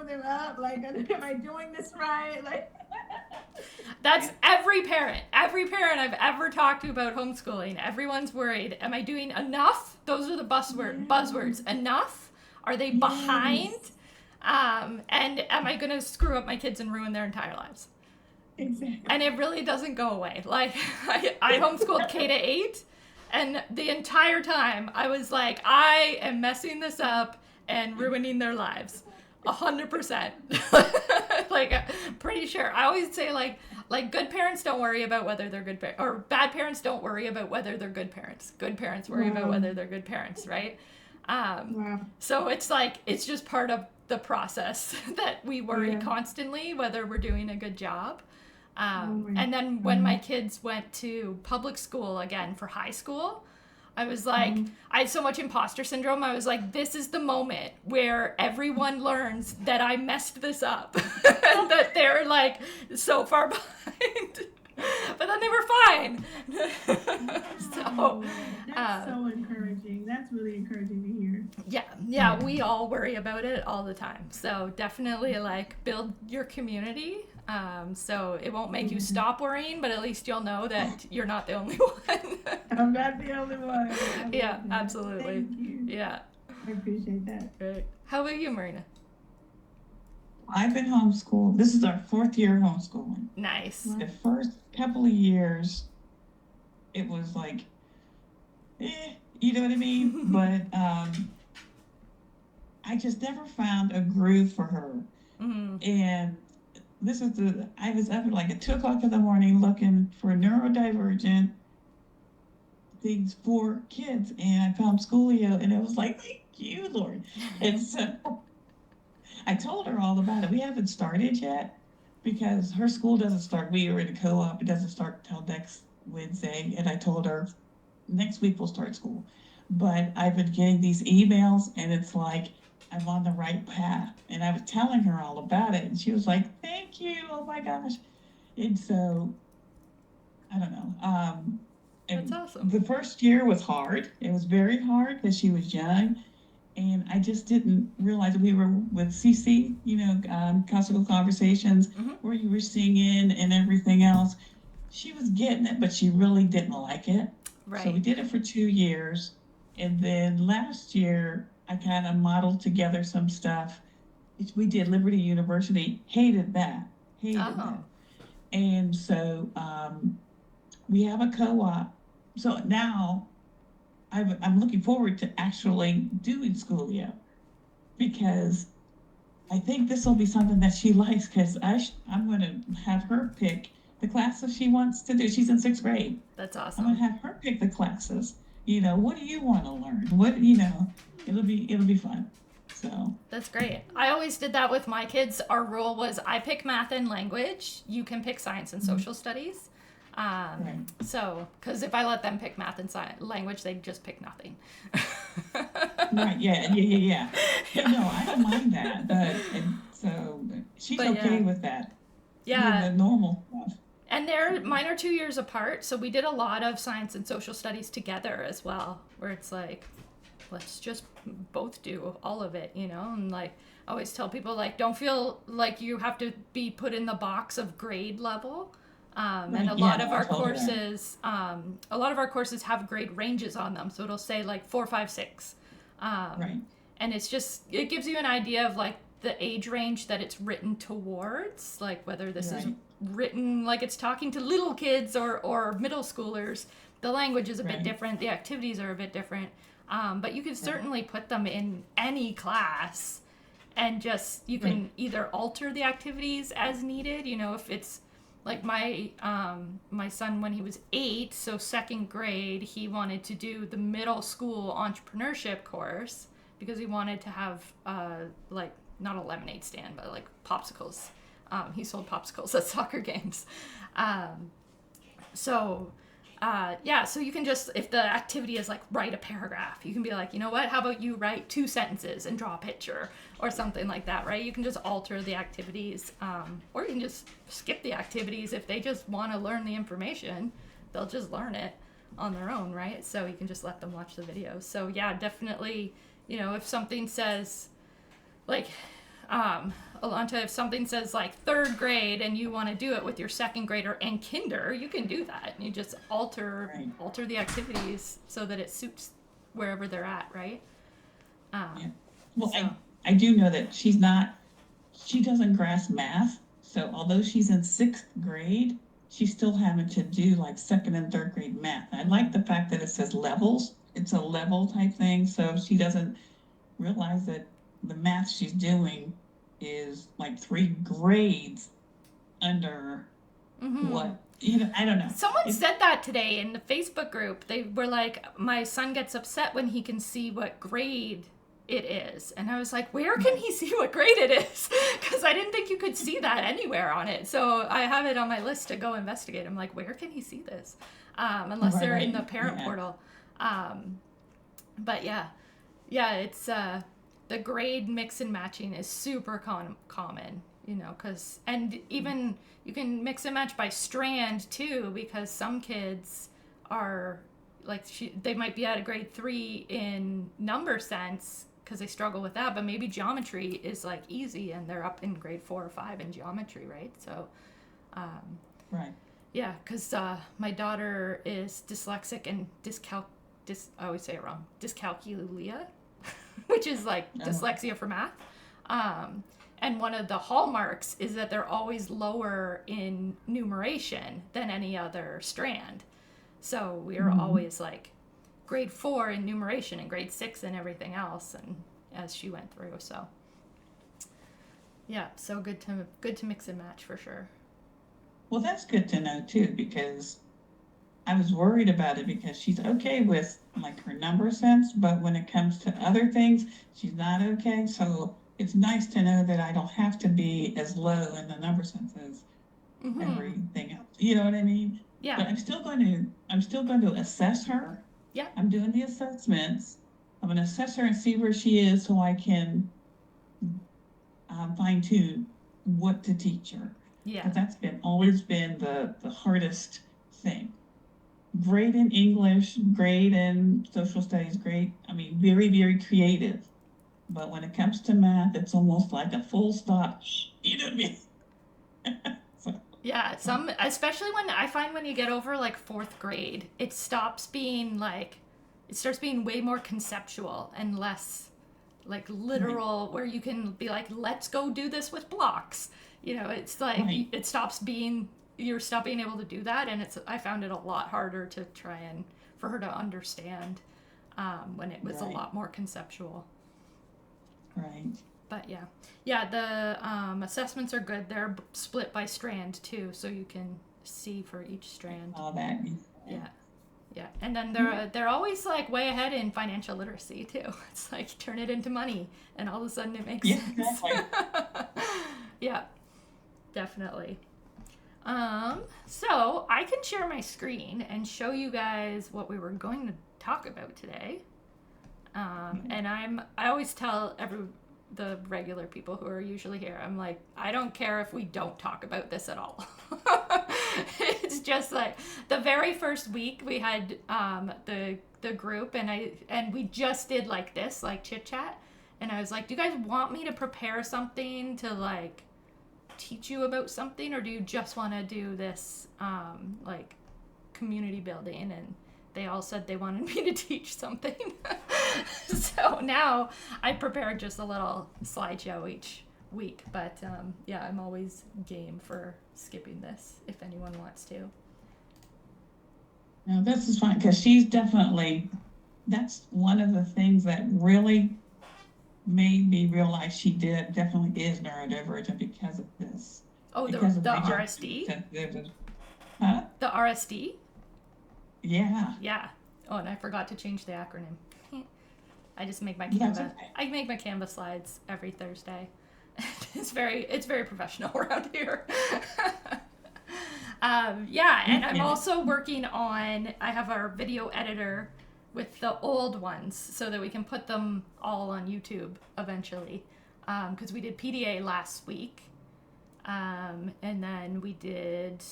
screw them up? Like, am I doing this right? Like, That's every parent. Every parent I've ever talked to about homeschooling. Everyone's worried. Am I doing enough? Those are the buzzwords. Enough? Are they behind? yes, And am I going to screw up my kids and ruin their entire lives? exactly. And it really doesn't go away. Like, I homeschooled K to 8, and the entire time I was like, I am messing this up and ruining their lives. 100%. Like, pretty sure. I always say, like good parents don't worry about whether they're good parents, or bad parents don't worry about whether they're good parents. Good parents worry about Wow. whether they're good parents, right? Wow. So it's like, it's just part of the process that we worry Yeah. constantly whether we're doing a good job. Oh my And then when my kids went to public school again for high school, I was like, I had so much imposter syndrome. I was like, this is the moment where everyone learns that I messed this up and that they're like so far behind. But then they were fine. So, That's so encouraging. That's really encouraging to hear. yeah, we all worry about it all the time. So definitely like build your community. So it won't make you stop worrying, but at least you'll know that you're not the only one. I'm not the only one. I Yeah, love that. absolutely. Thank you. Yeah. I appreciate that. Right. How about you, Marina? I've been homeschooled. This is our 4th year homeschooling. Nice. Wow. The first couple of years, it was like, you know what I mean? But I just never found a groove for her. Mm-hmm. And I was up at like at 2 o'clock in the morning looking for neurodivergent things for kids. And I found Schoolio, and it was like, thank you, Lord. And so I told her all about it. We haven't started yet because her school doesn't start. We are in a co-op. It doesn't start till next Wednesday. And I told her next week we'll start school. But I've been getting these emails, and it's like I'm on the right path. And I was telling her all about it, and she was like, thank you. Oh my gosh. And so I don't know. That's And awesome. the first year was hard. It was very hard because she was young. And I just didn't realize we were with CC, classical conversations, where you were singing and everything else. She was getting it, but she really didn't like it. So we Right. did it for 2 years. And then last year, I kind of modeled together some stuff. We did Liberty University, hated that. Oh. And so we have a co-op. So now I'm looking forward to actually doing Schoolio because I think this will be something that she likes because I'm going to have her pick the classes she wants to do. She's in 6th grade. That's I'm going to awesome. have her pick the classes. What do you want to learn? It'll be fun. So That's great. I always did that with my kids. Our rule was I pick math and language. You can pick science and social studies. right, So, because if I let them pick math and language, they'd just pick nothing. right, yeah. No, I don't mind that, but and so she's But okay yeah. with that. Yeah. The normal stuff. And mine are 2 years apart, so we did a lot of science and social studies together as well, where it's like, let's just both do all of it, and like I always tell people, like, don't feel like you have to be put in the box of grade level. And Right, a yeah, lot no, of I our told her that. courses have grade ranges on them, so it'll say like 4, 5, 6. Right, And it gives you an idea of like the age range that it's written towards, like whether this is right, written like it's talking to little kids or middle schoolers. The language is a bit right, different, the activities are a bit different, but you can right, certainly put them in any class, and just you right, can either alter the activities as needed. If it's like my son, when he was 8, so 2nd grade, he wanted to do the middle school entrepreneurship course because he wanted to have like not a lemonade stand, but like popsicles. He sold popsicles at soccer games. So so you can just, if the activity is like write a paragraph, you can be like, you know what, how about you write 2 sentences and draw a picture or something like that, right? You can just alter the activities, or you can just skip the activities. If they just want to learn the information, they'll just learn it on their own, right? So you can just let them watch the videos. So yeah, definitely, if something says like Alonta, if something says like third grade and you want to do it with your second grader and kinder, you can do that. You just alter the activities so that it suits wherever they're at, right? Yeah. Well, So. I do know that she doesn't grasp math. So although she's in 6th grade, she's still having to do like 2nd and 3rd grade math. I like the fact that it says levels. It's a level type thing. So she doesn't realize that the math she's doing is like 3 grades under what, I don't know. Someone said that today in the Facebook group. They were like, my son gets upset when he can see what grade it is. And I was like, where can he see what grade it is? Because I didn't think you could see that anywhere on it. So I have it on my list to go investigate. I'm like, where can he see this? Unless they're in the parent portal. But yeah, it's the grade mix and matching is super common, because, and even you can mix and match by strand too, because some kids are like, they might be at a grade 3 in number sense because they struggle with that, but maybe geometry is like easy and they're up in grade 4 or 5 in geometry, right? So, right. Yeah, because my daughter is dyslexic and I always say it wrong, dyscalculia, which is like dyslexia for math. And one of the hallmarks is that they're always lower in numeration than any other strand. So we are always like grade 4 in numeration and grade 6 in everything else, and as she went through. So yeah, so good to mix and match for sure. Well, that's good to know too, because I was worried about it because she's okay with like her number sense, but when it comes to other things, she's not okay. So it's nice to know that I don't have to be as low in the number sense as everything else. You know what I mean? Yeah. But I'm still going to assess her. Yeah. I'm doing the assessments. I'm going to assess her and see where she is so I can fine tune what to teach her. Yeah. Because that's always been the hardest thing. Great in English, great in social studies, great. I mean, very, very creative. But when it comes to math, it's almost like a full stop. You know what I mean? Yeah, especially when you get over like 4th grade, it starts being way more conceptual and less like literal, where you can be like, let's go do this with blocks. It's like it stops being, you're being able to do that, and I found it a lot harder to try and for her to understand when it was a lot more conceptual. Right. But yeah, the assessments are good. They're split by strand too, so you can see for each strand. All that. Yeah, and then they're always like way ahead in financial literacy too. It's like turn it into money, and all of a sudden it makes sense. Exactly. Yeah, definitely. So I can share my screen and show you guys what we were going to talk about today. And I always tell the regular people who are usually here, I'm like, I don't care if we don't talk about this at all. It's just like the very first week we had the group, and we just did like this, like chit chat, and I was like, do you guys want me to prepare something to like teach you about something, or do you just want to do this like community building? And they all said they wanted me to teach something. So now I prepared just a little slideshow each week. But yeah, I'm always game for skipping this if anyone wants to. No, this is fine, because she's that's one of the things that really made me realize she definitely is neurodivergent because of this. Oh, the RSD? Huh? The RSD? Yeah. Yeah. Oh, and I forgot to change the acronym. I just make my Canva. Okay. I make my Canva slides every Thursday. It's very professional around here. Yeah, and I'm also working on. I have our video editor with the old ones so that we can put them all on YouTube eventually. Because we did PDA last week, and then we did.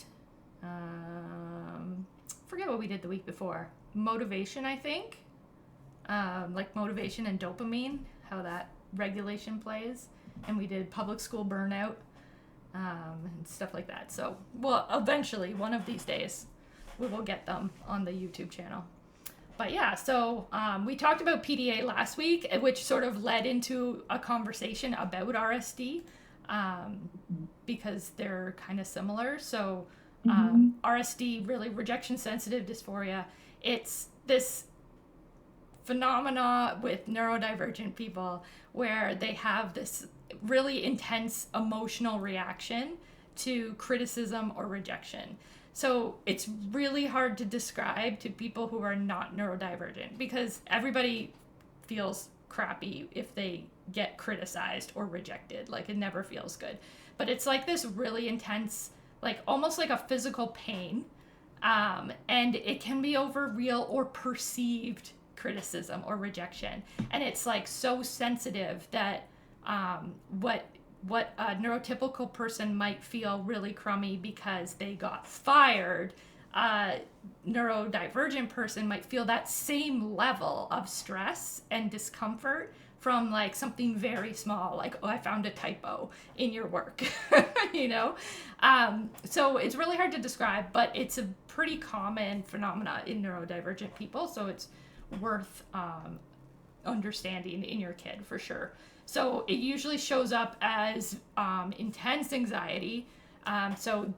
Forget what we did the week before. Motivation, I think. Like motivation and dopamine, how that regulation plays. and we did public school burnout, and stuff like that. So, well, eventually, one of these days, we will get them on the YouTube channel. But yeah, so we talked about PDA last week, which sort of led into a conversation about RSD, because they're kind of similar. So RSD, really rejection sensitive dysphoria, it's this phenomena with neurodivergent people where they have this really intense emotional reaction to criticism or rejection. So it's really hard to describe to people who are not neurodivergent, because everybody feels crappy if they get criticized or rejected. Like, it never feels good. But it's like this really intense, like almost like a physical pain. And it can be over real or perceived criticism or rejection. And it's like so sensitive that what a neurotypical person might feel really crummy because they got fired, a neurodivergent person might feel that same level of stress and discomfort from like something very small, like, oh, I found a typo in your work, you know? So it's really hard to describe, but it's a pretty common phenomena in neurodivergent people, so it's worth understanding in your kid for sure. So it usually shows up as intense anxiety. So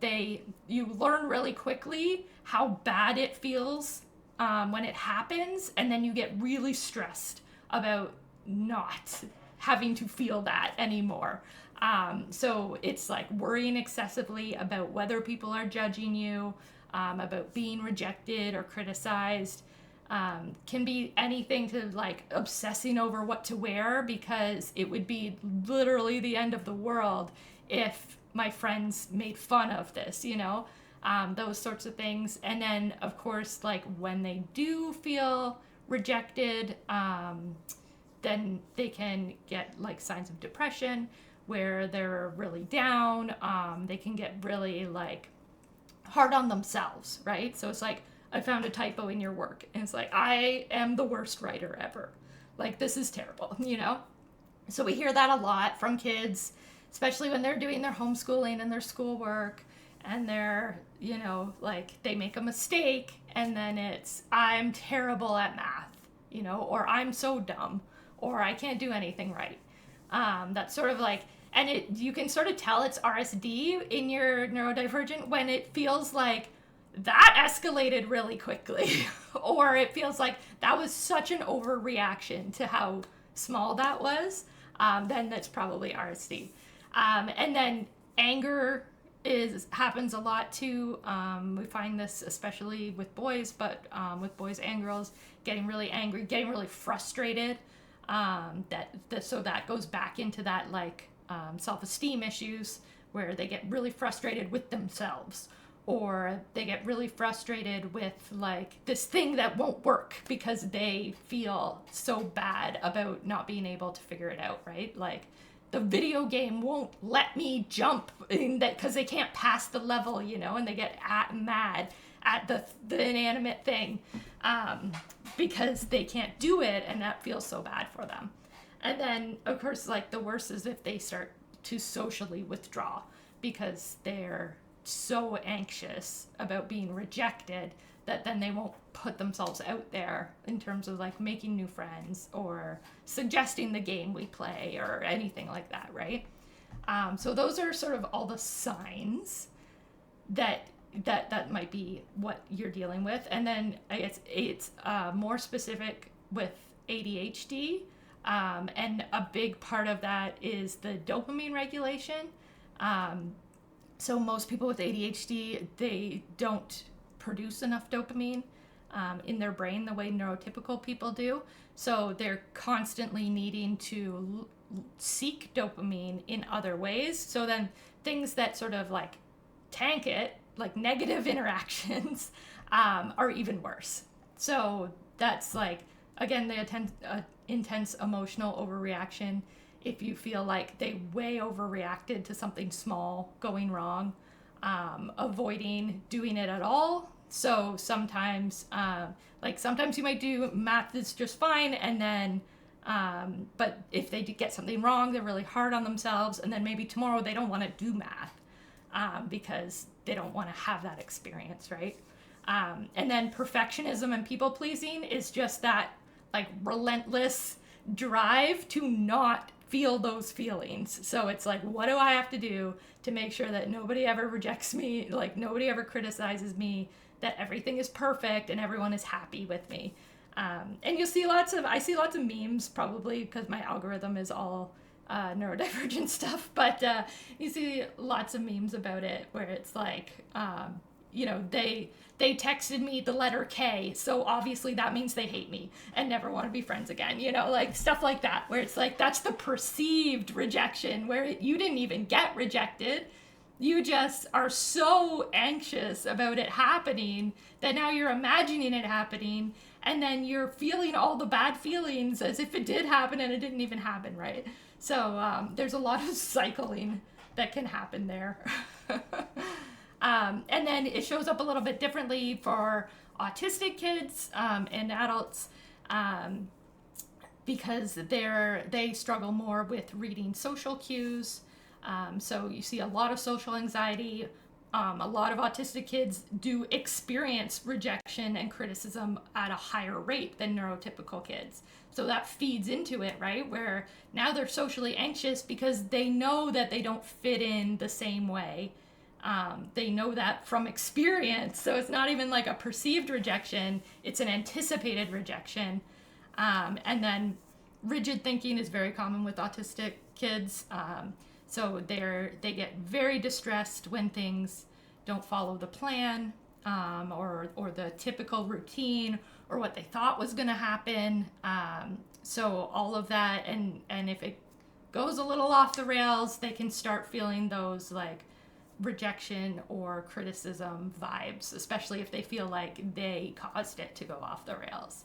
you learn really quickly how bad it feels when it happens, and then you get really stressed about not having to feel that anymore. So it's like worrying excessively about whether people are judging you, about being rejected or criticized. Can be anything to like obsessing over what to wear, because it would be literally the end of the world if my friends made fun of this, you know, those sorts of things. And then of course, like when they do feel rejected, then they can get like signs of depression where they're really down. They can get really like hard on themselves, right? So it's like, I found a typo in your work. And it's like, I am the worst writer ever. Like, this is terrible, you know? So we hear that a lot from kids, especially when they're doing their homeschooling and their schoolwork, and they're, you know, like, they make a mistake, and then it's, I'm terrible at math, you know, or I'm so dumb, or I can't do anything right. That's sort of like, and you can sort of tell it's RSD in your neurodivergent when it feels like, that escalated really quickly, or it feels like that was such an overreaction to how small that was, then that's probably RSD. And then anger happens a lot too. We find this especially with boys, but with boys and girls, getting really angry, getting really frustrated. So that goes back into that like self-esteem issues, where they get really frustrated with themselves, or they get really frustrated with like this thing that won't work because they feel so bad about not being able to figure it out, right? Like, the video game won't let me jump in that because they can't pass the level, you know, and they get mad at the inanimate thing because they can't do it, and that feels so bad for them. And then of course, like, the worst is if they start to socially withdraw because they're so anxious about being rejected that then they won't put themselves out there in terms of like making new friends or suggesting the game we play or anything like that, right? So those are sort of all the signs that might be what you're dealing with. And then it's more specific with ADHD, and a big part of that is the dopamine regulation. So most people with ADHD, they don't produce enough dopamine in their brain the way neurotypical people do. So they're constantly needing to seek dopamine in other ways. So then things that sort of like tank it, like negative interactions, are even worse. So that's like, again, the intense emotional overreaction. If you feel like they way overreacted to something small going wrong, avoiding doing it at all. So sometimes, sometimes you might do math is just fine, and then But if they get something wrong, they're really hard on themselves, and then maybe tomorrow they don't want to do math because they don't want to have that experience, right? And then perfectionism and people pleasing is just that like relentless drive to not feel those feelings. So it's like, what do I have to do to make sure that nobody ever rejects me, like nobody ever criticizes me, that everything is perfect and everyone is happy with me. And I see lots of memes, probably because my algorithm is all neurodivergent stuff, but you see lots of memes about it where it's like, they texted me the letter K, so obviously that means they hate me and never want to be friends again, like stuff like that, where it's like, that's the perceived rejection, where you didn't even get rejected. You just are so anxious about it happening that now you're imagining it happening, and then you're feeling all the bad feelings as if it did happen and it didn't even happen, right? So there's a lot of cycling that can happen there. And then it shows up a little bit differently for autistic kids and adults because they struggle more with reading social cues. So you see a lot of social anxiety. A lot of autistic kids do experience rejection and criticism at a higher rate than neurotypical kids. So that feeds into it, right? Where now they're socially anxious because they know that they don't fit in the same way. They know that from experience. So it's not even like a perceived rejection, it's an anticipated rejection. And then rigid thinking is very common with autistic kids. So they get very distressed when things don't follow the plan, or the typical routine, or what they thought was going to happen. So all of that, and if it goes a little off the rails, they can start feeling those like rejection or criticism vibes, especially if they feel like they caused it to go off the rails.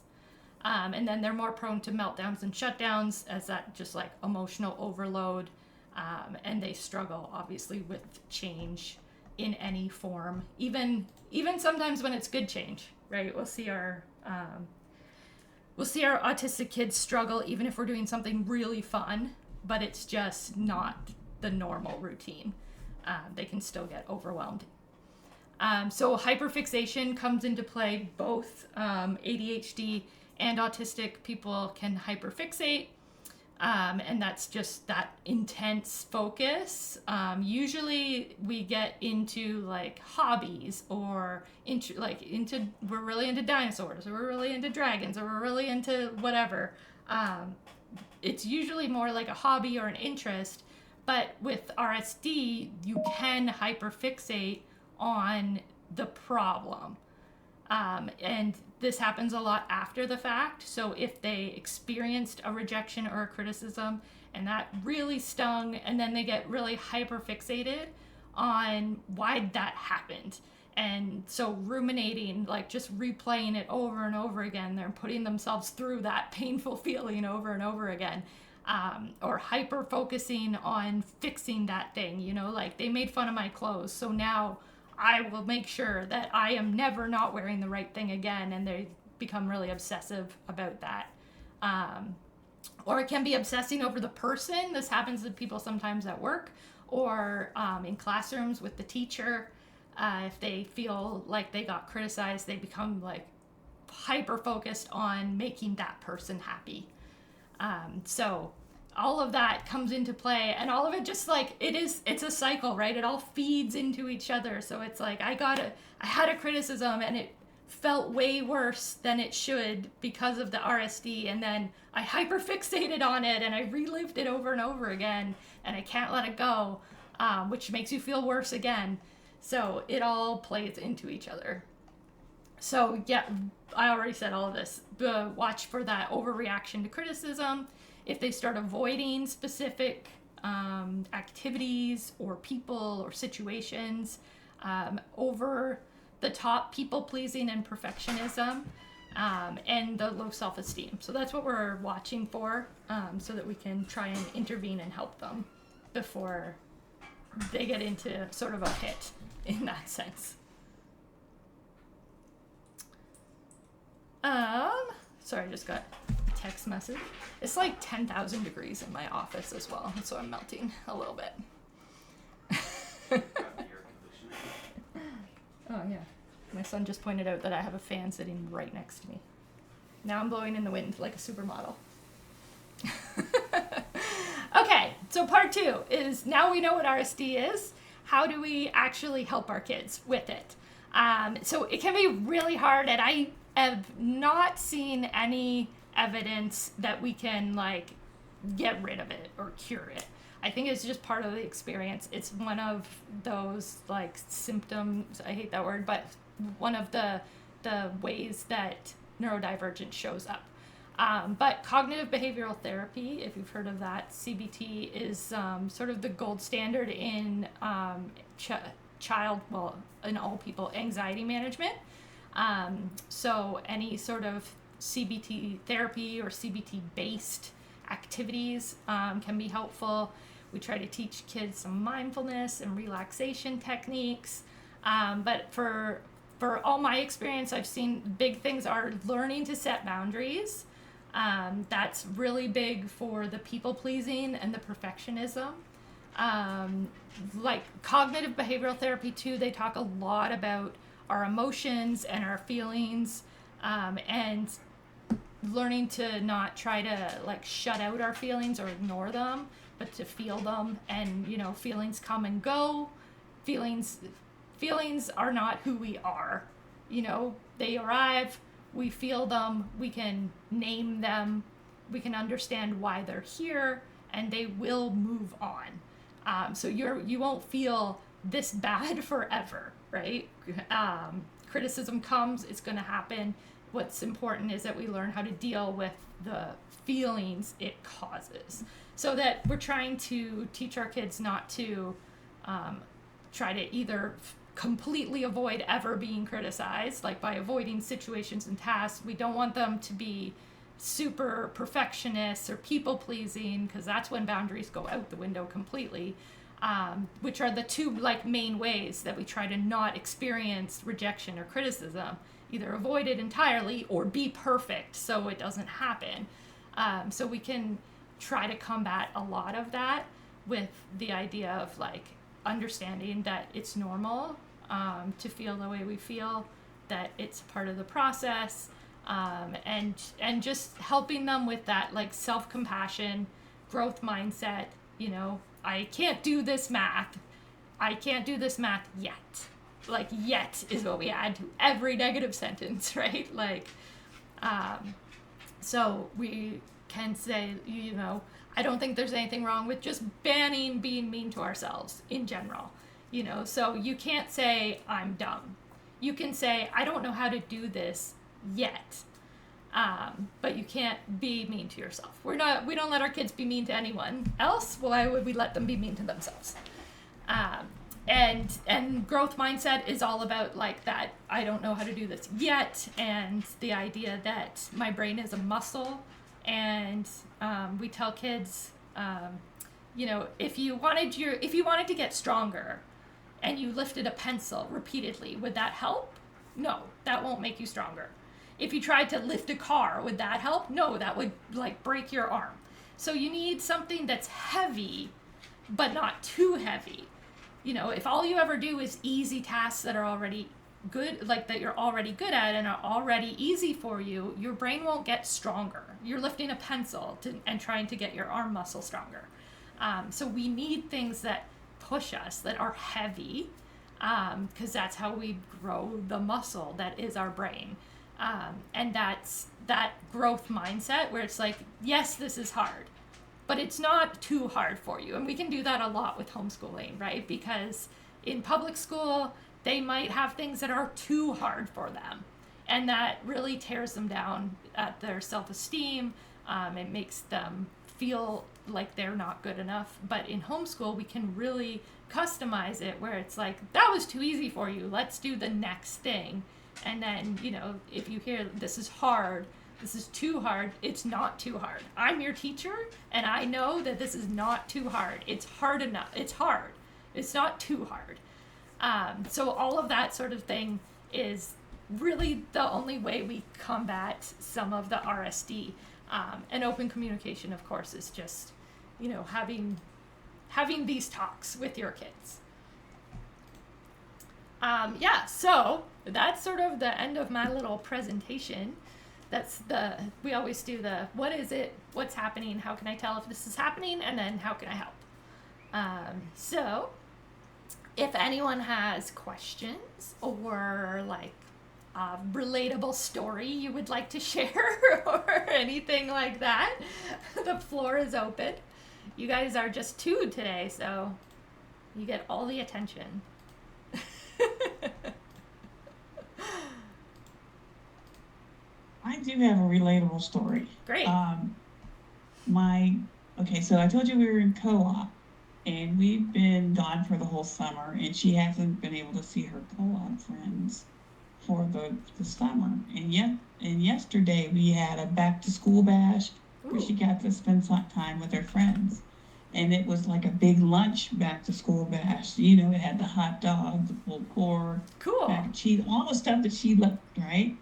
And then they're more prone to meltdowns and shutdowns, as that just like emotional overload. And they struggle obviously with change in any form, even sometimes when it's good change, right? We'll see our autistic kids struggle even if we're doing something really fun, but it's just not the normal routine. They can still get overwhelmed. So hyperfixation comes into play. Both ADHD and autistic people can hyperfixate. And that's just that intense focus. Usually we get into like hobbies or we're really into dinosaurs, or we're really into dragons, or we're really into whatever. It's usually more like a hobby or an interest, but with RSD, you can hyperfixate on the problem. And this happens a lot after the fact. So if they experienced a rejection or a criticism and that really stung, and then they get really hyperfixated on why that happened. And so ruminating, like just replaying it over and over again, they're putting themselves through that painful feeling over and over again. Or hyper focusing on fixing that thing, like they made fun of my clothes, so now I will make sure that I am never not wearing the right thing again, and they become really obsessive about that. Or it can be obsessing over the person. This happens to people sometimes at work, or in classrooms with the teacher. If they feel like they got criticized, they become like hyper focused on making that person happy. So all of that comes into play, and all of it just like it's a cycle, right? It all feeds into each other. So it's like I had a criticism and it felt way worse than it should because of the RSD, and then I hyperfixated on it and I relived it over and over again, and I can't let it go, which makes you feel worse again. So it all plays into each other. So yeah, I already said all of this. Watch for that overreaction to criticism. If they start avoiding specific activities or people or situations, over the top people pleasing and perfectionism, and the low self-esteem. So that's what we're watching for, so that we can try and intervene and help them before they get into sort of a pit in that sense. Sorry, I just got text message. It's like 10,000 degrees in my office as well, so I'm melting a little bit. Oh yeah, my son just pointed out that I have a fan sitting right next to me. Now I'm blowing in the wind like a supermodel. Okay, so part 2 is, now we know what RSD is, how do we actually help our kids with it? So it can be really hard, and I have not seen any evidence that we can like get rid of it or cure it. I think it's just part of the experience. It's one of those like symptoms, I hate that word, but one of the ways that neurodivergence shows up. But cognitive behavioral therapy, if you've heard of that, CBT, is sort of the gold standard in in all people, anxiety management. So any sort of CBT therapy or CBT based activities can be helpful. We try to teach kids some mindfulness and relaxation techniques. But for all my experience, I've seen big things are learning to set boundaries. That's really big for the people pleasing and the perfectionism. Like cognitive behavioral therapy too, they talk a lot about our emotions and our feelings, and learning to not try to like shut out our feelings or ignore them, but to feel them. And feelings come and go. Feelings are not who we are. They arrive, we feel them, we can name them, we can understand why they're here, and they will move on. So you won't feel this bad forever, right? Criticism comes, it's going to happen. What's important is that we learn how to deal with the feelings it causes, so that we're trying to teach our kids not to try to either completely avoid ever being criticized, like by avoiding situations and tasks. We don't want them to be super perfectionists or people pleasing, because that's when boundaries go out the window completely, which are the two like main ways that we try to not experience rejection or criticism. Either avoid it entirely or be perfect so it doesn't happen. So we can try to combat a lot of that with the idea of like understanding that it's normal to feel the way we feel, that it's part of the process, and just helping them with that like self-compassion, growth mindset. I can't do this math yet. Like yet is what we add to every negative sentence, right? Like so we can say, I don't think there's anything wrong with just banning being mean to ourselves in general. So you can't say I'm dumb. You can say I don't know how to do this yet. But you can't be mean to yourself. We don't let our kids be mean to anyone else. Why would we let them be mean to themselves? And growth mindset is all about like that. I don't know how to do this yet, and the idea that my brain is a muscle. And we tell kids, if you wanted to get stronger, and you lifted a pencil repeatedly, would that help? No, that won't make you stronger. If you tried to lift a car, would that help? No, that would like break your arm. So you need something that's heavy, but not too heavy. If all you ever do is easy tasks that are already good, like that you're already good at and are already easy for you, your brain won't get stronger. You're lifting a pencil and trying to get your arm muscle stronger. So we need things that push us, that are heavy, because that's how we grow the muscle that is our brain. And that's that growth mindset where it's like, yes, this is hard, but it's not too hard for you. And we can do that a lot with homeschooling, right? Because in public school, they might have things that are too hard for them. And that really tears them down at their self-esteem. It makes them feel like they're not good enough. But in homeschool, we can really customize it where it's like, that was too easy for you. Let's do the next thing. And then, if you hear this is hard, this is too hard, it's not too hard. I'm your teacher, and I know that this is not too hard. It's hard enough. It's hard. It's not too hard. So all of that sort of thing is really the only way we combat some of the RSD. And open communication, of course, is just, having these talks with your kids. So that's sort of the end of my little presentation. We always do what is it, what's happening, how can I tell if this is happening, and then how can I help? So if anyone has questions or like a relatable story you would like to share or anything like that, the floor is open. You guys are just 2 today, so you get all the attention. I do have a relatable story. Great. So I told you we were in co-op, and we've been gone for the whole summer, and she hasn't been able to see her co-op friends for the summer. And yesterday we had a back to school bash where she got to spend some time with her friends. And it was like a big lunch back to school bash. It had the hot dog, the pulled pork, cool, mac and cheese, all the stuff that she loved, right?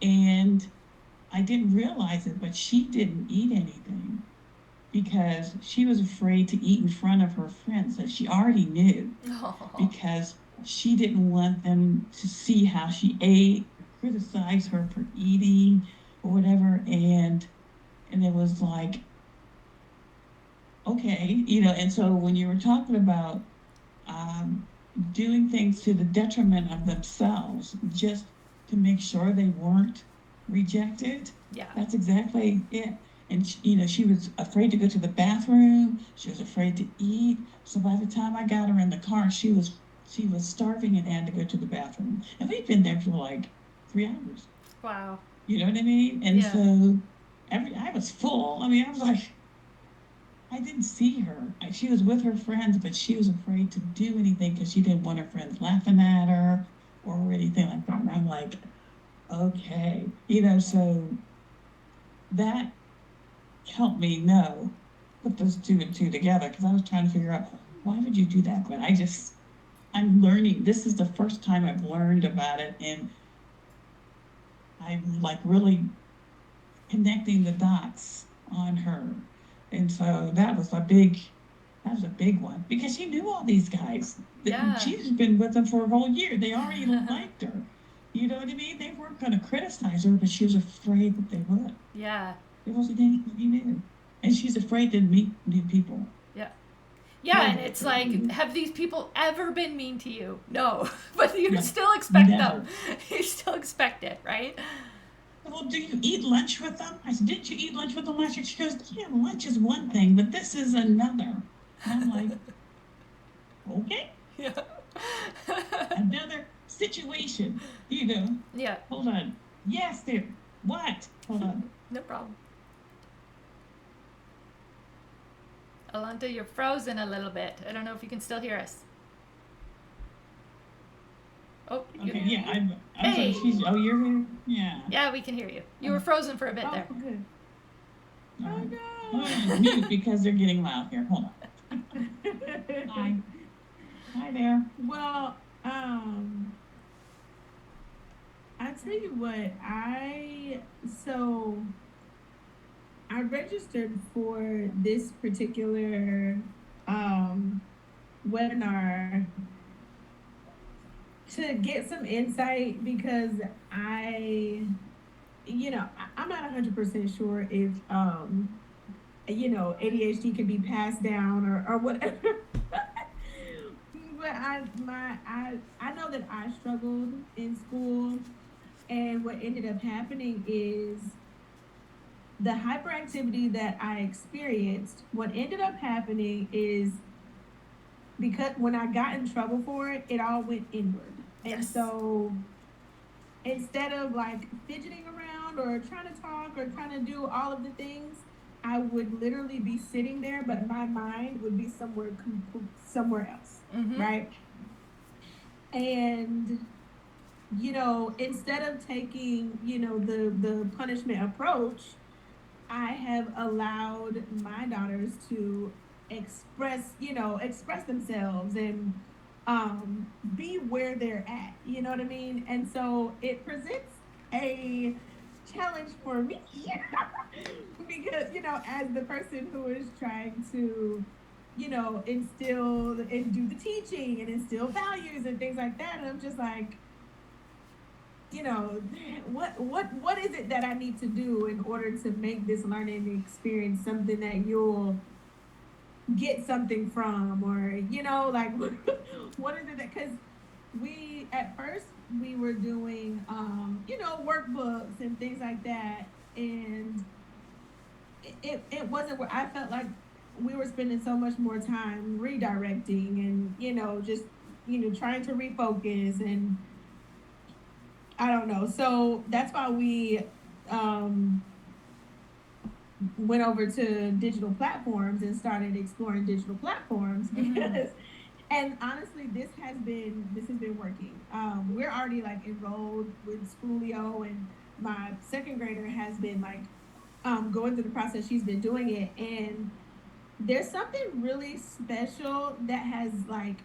And I didn't realize it, but she didn't eat anything because she was afraid to eat in front of her friends that she already knew. Because she didn't want them to see how she ate, criticize her for eating or whatever. And it was like, okay, and so when you were talking about doing things to the detriment of themselves just to make sure they weren't rejected, that's exactly it. And she was afraid to go to the bathroom. She was afraid to eat. So by the time I got her in the car, she was starving and had to go to the bathroom. And we'd been there for like 3 hours. Wow. You know what I mean? And so I was full. I mean, I was like, I didn't see her. She was with her friends, but she was afraid to do anything because she didn't want her friends laughing at her or anything like that. And I'm like, okay. So that helped me put those 2 and 2 together, because I was trying to figure out, why would you do that? But I'm learning. This is the first time I've learned about it, and I'm like really connecting the dots on her. And so that was a big one, because she knew all these guys. Yeah. She's been with them for a whole year. They already liked her. You know what I mean? They weren't going to criticize her, but she was afraid that they would. Yeah. It wasn't anybody new. And she's afraid to meet new people. Yeah, and it's like, have these people ever been mean to you? No, but you still expect them. You still expect it, right? Well, do you eat lunch with them? I said, did you eat lunch with them last year? She goes, yeah, lunch is one thing, but this is another. And I'm like, okay. Yeah. Another situation, Yeah. Hold on. Yes, dear. What? Hold on. No problem. Alanta, you're frozen a little bit. I don't know if you can still hear us. Oh, okay, yeah, I'm sorry. You're here? Yeah. Yeah, we can hear you. You were frozen for a bit there. Good. Oh, no. I'm mute because they're getting loud here. Hold on. Hi. Hi there. Well, I tell you what, I registered for this particular webinar to get some insight, because I'm not 100% sure if ADHD can be passed down or whatever. But I know that I struggled in school, and what ended up happening is the hyperactivity that I experienced. What ended up happening is, because when I got in trouble for it, it all went inward. And so instead of like fidgeting around or trying to talk or trying to do all of the things, I would literally be sitting there, but my mind would be somewhere else, right? And, instead of taking, the punishment approach, I have allowed my daughters to express themselves and be where they're at, you know what I mean? And so it presents a challenge for me because as the person who is trying to instill and do the teaching and instill values and things like that, and I'm just like, what is it that I need to do in order to make this learning experience something that you'll get something from, or like what is it that, because we at first we were doing workbooks and things like that, and it wasn't where I felt like we were spending so much more time redirecting and just trying to refocus, and I don't know. So that's why we went over to digital platforms and started exploring digital platforms because and honestly this has been working. We're already like enrolled with Schoolio, and my second grader has been like going through the process. She's been doing it, and there's something really special that has like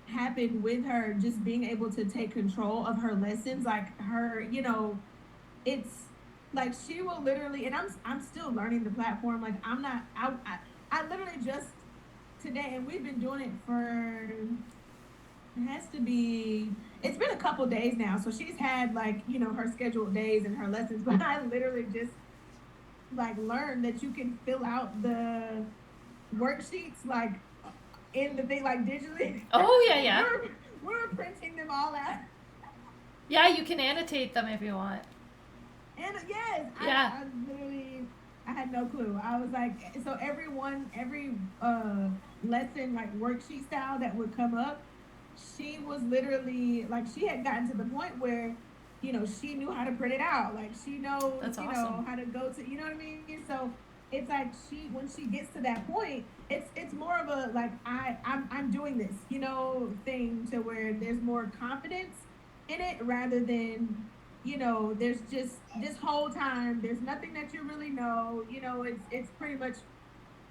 happened with her just being able to take control of her lessons. Like her, it's like she will literally, and I'm still learning the platform. Like I'm not I literally just today, and we've been doing it for, it has to be, it's been a couple days now, so she's had like her scheduled days and her lessons, but I literally just like learned that you can fill out the worksheets like in the thing, like digitally. Oh, yeah. We're printing them all out. Yeah, you can annotate them if you want. And yes, Yeah. I literally, I had no clue. I was like, so every lesson like worksheet style that would come up, she was literally like, she had gotten to the point where she knew how to print it out. Like she knows That's awesome. how to go to, you know what I mean? So it's like when she gets to that point, it's more of a like I'm doing this thing, to where there's more confidence in it, rather than there's just this whole time there's nothing that you really know. It's pretty much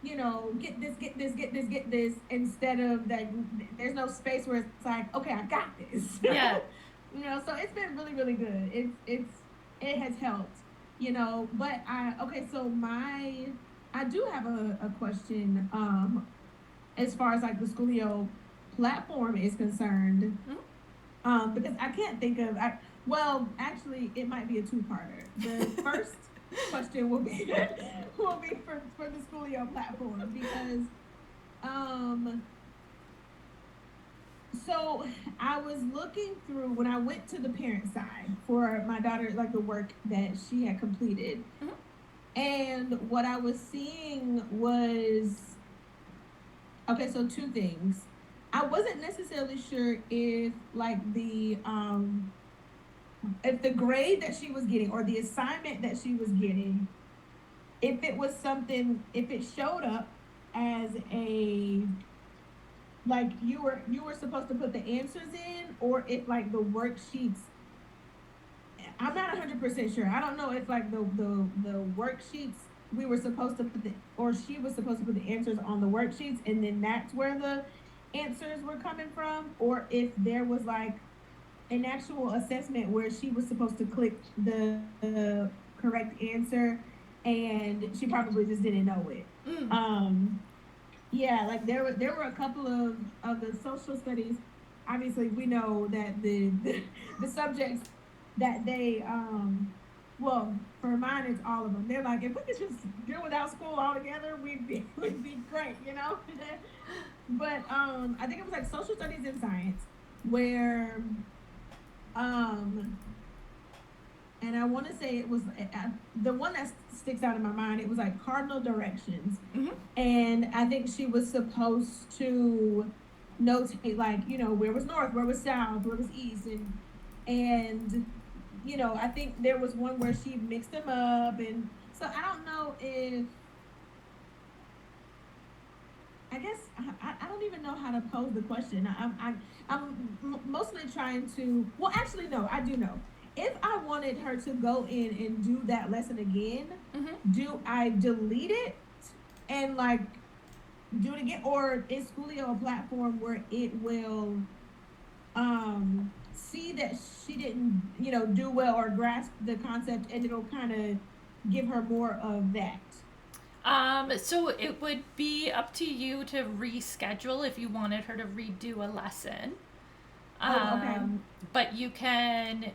get this, get this, get this, get this, instead of that there's no space where it's like, okay, I got this. Yeah. So it's been really, really good. It has helped. But so I do have a question as far as like the Schoolio platform is concerned. Because I can't think of well, actually it might be a two-parter. The first question will be for the Schoolio platform, because so I was looking through when I went to the parent side for my daughter, like the work that she had completed. And what I was seeing was, okay, so two things. I wasn't necessarily sure if like if the grade that she was getting, or the assignment that she was getting, if it was something, if it showed up as a, like you were supposed to put the answers in, or if like the worksheets, I'm not 100% sure. I don't know if like the worksheets, we were supposed to put or she was supposed to put the answers on the worksheets, and then that's where the answers were coming from, or if there was like an actual assessment where she was supposed to click the correct answer, and she probably just didn't know it. Yeah, like there were a couple of the social studies. Obviously, we know that the subjects that they well, for mine it's all of them. They're like, if we could just do without school altogether, we'd be great, But I think it was like social studies and science, where and I want to say it was the one that sticks out in my mind. It was like cardinal directions, and I think she was supposed to notate like where was north, where was south, where was east, and I think there was one where she mixed them up, and so I don't know if, I guess I don't even know how to pose the question. I'm mostly trying to. Well, actually, no, I do know. If I wanted her to go in and do that lesson again, do I delete it and like do it again, or is Schoolio a platform where it will see that she didn't, do well or grasp the concept, and it'll kind of give her more of that. So it would be up to you to reschedule if you wanted her to redo a lesson. Oh, okay. But you can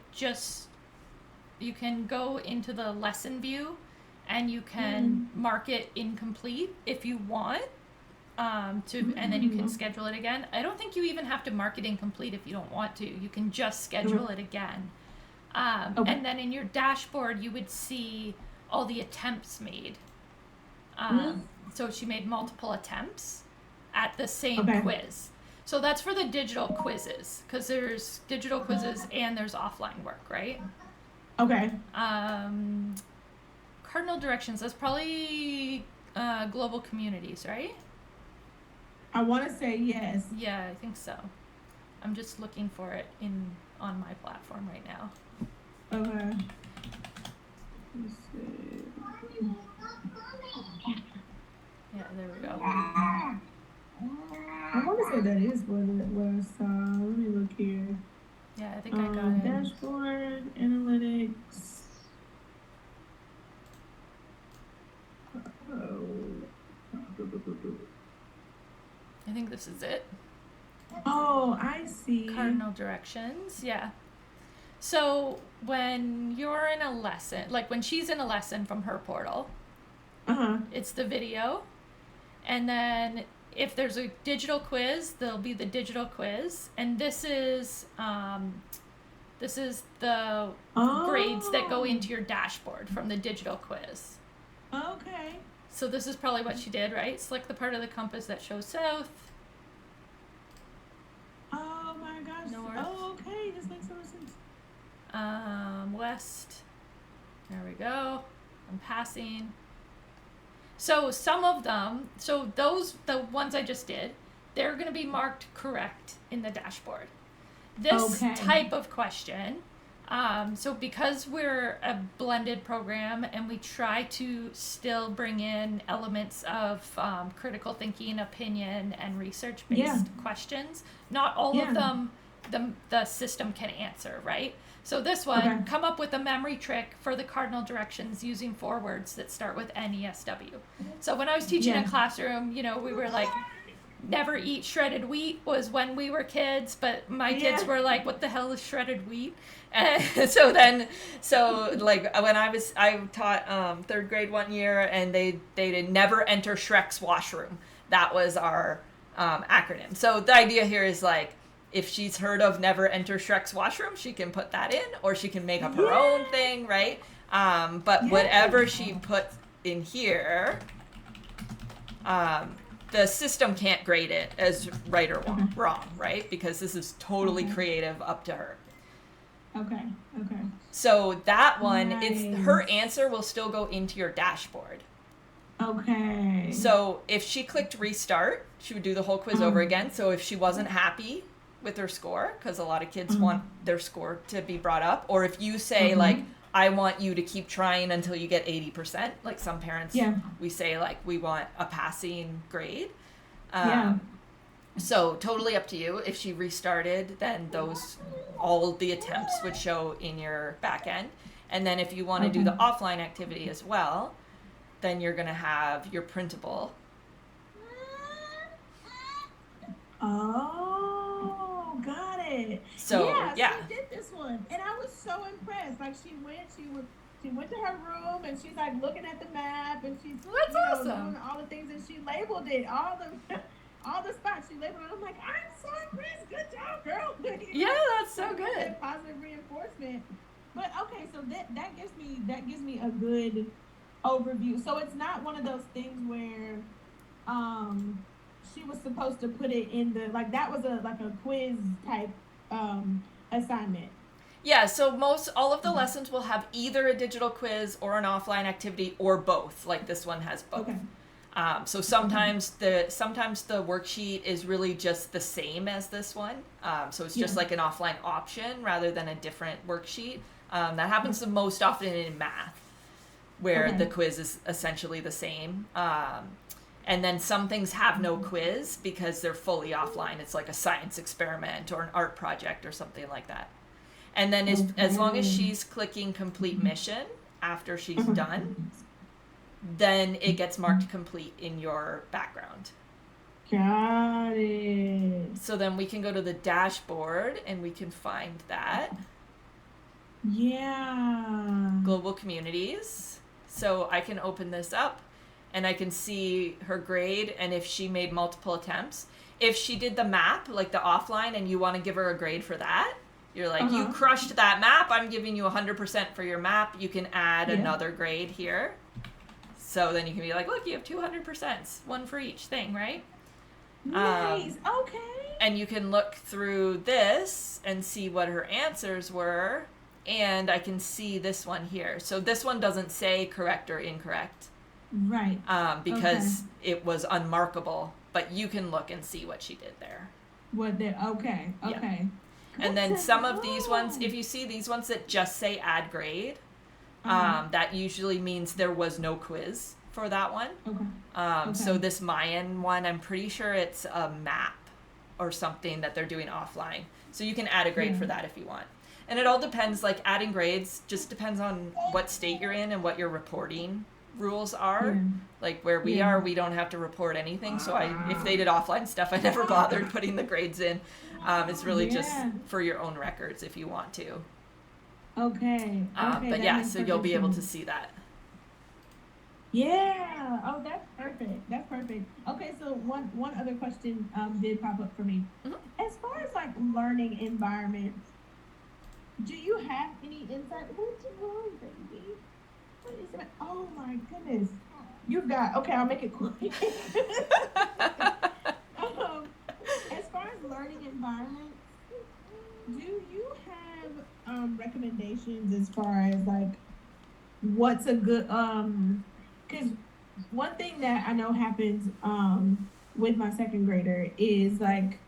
go into the lesson view and you can mark it incomplete if you want. And then you can schedule it again. I don't think you even have to mark it incomplete if you don't want to. You can just schedule it again. Okay. And then in your dashboard, you would see all the attempts made. So she made multiple attempts at the same quiz. So that's for the digital quizzes, because there's digital quizzes and there's offline work, right? Okay. Cardinal directions, that's probably global communities, right? I want to say yes. Yeah, I think so. I'm just looking for it on my platform right now. Okay. Let's see. Yeah, there we go. I want to say that is what I saw. Let me look here. Yeah, I think I got it. Dashboard, analytics. I think this is it. Oh, I see. Cardinal directions, yeah. So when you're in a lesson, like when she's in a lesson from her portal, it's the video. And then if there's a digital quiz, there'll be the digital quiz. And this is the grades that go into your dashboard from the digital quiz. Okay. So this is probably what she did, right? Select the part of the compass that shows south. Oh my gosh. North. Oh, okay. This makes so much sense. West. There we go. I'm passing. So some of them, the ones I just did, they're going to be marked correct in the dashboard. This type of question, so because we're a blended program and we try to still bring in elements of critical thinking, opinion, and research-based questions, not all of them the system can answer, right? So this one, come up with a memory trick for the cardinal directions using 4 words that start with NESW. So when I was teaching in a classroom, we were like, never eat shredded wheat was when we were kids, but my kids were like, what the hell is shredded wheat? And so like when I taught 3rd grade one year, and they did never enter Shrek's washroom. That was our acronym. So the idea here is like, if she's heard of never enter Shrek's washroom, she can put that in, or she can make up her own thing, right? But whatever she puts in here, the system can't grade it as right or wrong, right? Because this is totally creative, up to her. Okay. So that one, her answer will still go into your dashboard. Okay. So if she clicked restart, she would do the whole quiz over again. So if she wasn't happy with her score, because a lot of kids want their score to be brought up, or if you say like, I want you to keep trying until you get 80%, like some parents, we say like, we want a passing grade. So totally up to you. If she restarted, then all the attempts would show in your back end. And then if you want to do the offline activity as well, then you're going to have your printable. Oh, got it. So, she did this one, and I was so impressed. Like she went to her room, and she's like looking at the map, and she's awesome. Doing all the things, and she labeled it, all the spots she labeled it. I'm like, I'm so impressed. Good job, girl. That's so good. Positive reinforcement. But okay, so that gives me a good overview. So it's not one of those things where she was supposed to put it in the, like, that was a quiz type assignment. Yeah, so all of the lessons will have either a digital quiz or an offline activity, or both. Like this one has both. Okay. So sometimes the worksheet is really just the same as this one. So it's just like an offline option rather than a different worksheet. That happens the most often in math, where the quiz is essentially the same. And then some things have no quiz because they're fully offline. It's like a science experiment or an art project or something like that. And then as long as she's clicking complete mission after she's done, then it gets marked complete in your background. Got it. So then we can go to the dashboard and we can find that. Yeah. Global communities. So I can open this up and I can see her grade and if she made multiple attempts. If she did the map, like the offline, and you want to give her a grade for that, you're like, you crushed that map. I'm giving you 100% for your map. You can add another grade here. So then you can be like, look, you have 200%, one for each thing, right? Nice. Okay. And you can look through this and see what her answers were. And I can see this one here. So this one doesn't say correct or incorrect. Right. Because it was unmarkable. But you can look and see what she did there. Okay. Yeah. And then some of these ones, if you see these ones that just say add grade, that usually means there was no quiz for that one. Okay. So this Mayan one, I'm pretty sure it's a map or something that they're doing offline. So you can add a grade for that if you want. And it all depends, like adding grades just depends on what state you're in and what your reporting rules are. Like where we are, we don't have to report anything. So if they did offline stuff, I never bothered putting the grades in. It's really just for your own records if you want to. Okay. But yeah, so you'll be able to see that. Yeah. Oh, that's perfect. That's perfect. Okay, so one other question did pop up for me. As far as like learning environments, do you have any insight? What's wrong, baby? What is it? Oh my goodness. You've got, okay, I'll make it quick. As far as learning environments, do you have recommendations as far as like what's a good, because one thing that I know happens with my second grader is like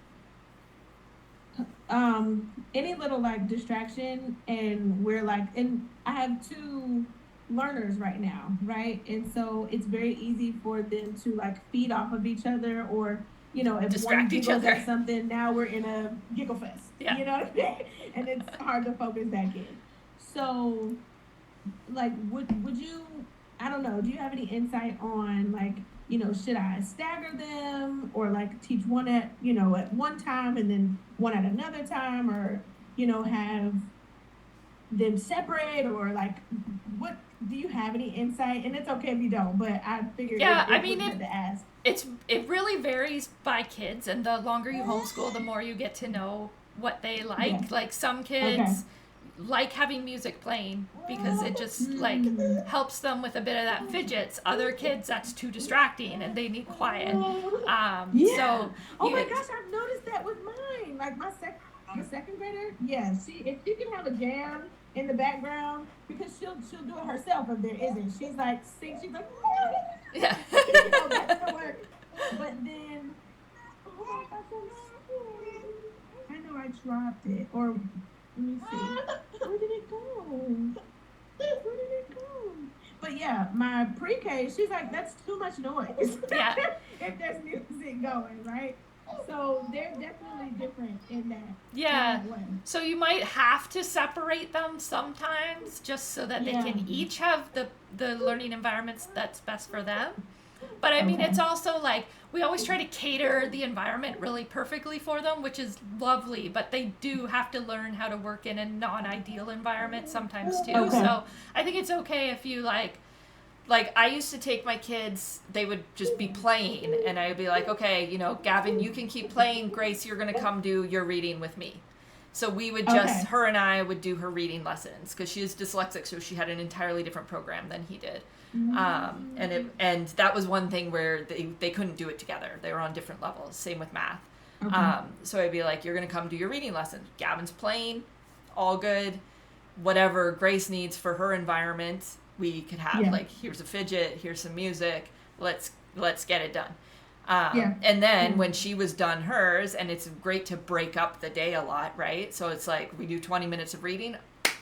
any little like distraction, and we're like, and I have two learners right now, right? And so it's very easy for them to like feed off of each other, or you know, if distract one each giggles other at something, now we're in a giggle fest. Yeah. You know what I mean? And it's hard to focus back in. So like would you, I don't know, do you have any insight on like, you know, should I stagger them or like teach one at, you know, at one time and then one at another time, or, you know, have them separate, or like what, do you have any insight? And it's okay if you don't, but I figured I mean, to ask. It really varies by kids, and the longer you homeschool, the more you get to know what they like. Yeah. Like some kids like having music playing because it just like helps them with a bit of that fidgets. Other kids, that's too distracting and they need quiet. So oh my gosh, I've noticed that with mine. Like my second grader, if she can have a jam in the background, because she'll do it herself if there isn't. She's like she's like yeah. you know, that's the work. But then I know I dropped it, or let me see. Where did it go? But yeah, my pre-K, she's like, that's too much noise. Yeah. If there's music going, right? So they're definitely different in that. Yeah. Way. So you might have to separate them sometimes just so that they can each have the learning environments that's best for them. But I mean, it's also like, we always try to cater the environment really perfectly for them, which is lovely, but they do have to learn how to work in a non-ideal environment sometimes too. So I think it's okay if you like I used to take my kids, they would just be playing, and I would be like, okay, you know, Gavin, you can keep playing. Grace, you're going to come do your reading with me. So we would just, her and I would do her reading lessons, because she is dyslexic, so she had an entirely different program than he did. And that was one thing where they couldn't do it together. They were on different levels. Same with math. So I'd be like, you're going to come do your reading lesson. Gavin's playing, all good. Whatever Grace needs for her environment, we could have like, here's a fidget, here's some music, let's get it done. And then when she was done hers, and it's great to break up the day a lot, right? So it's like, we do 20 minutes of reading,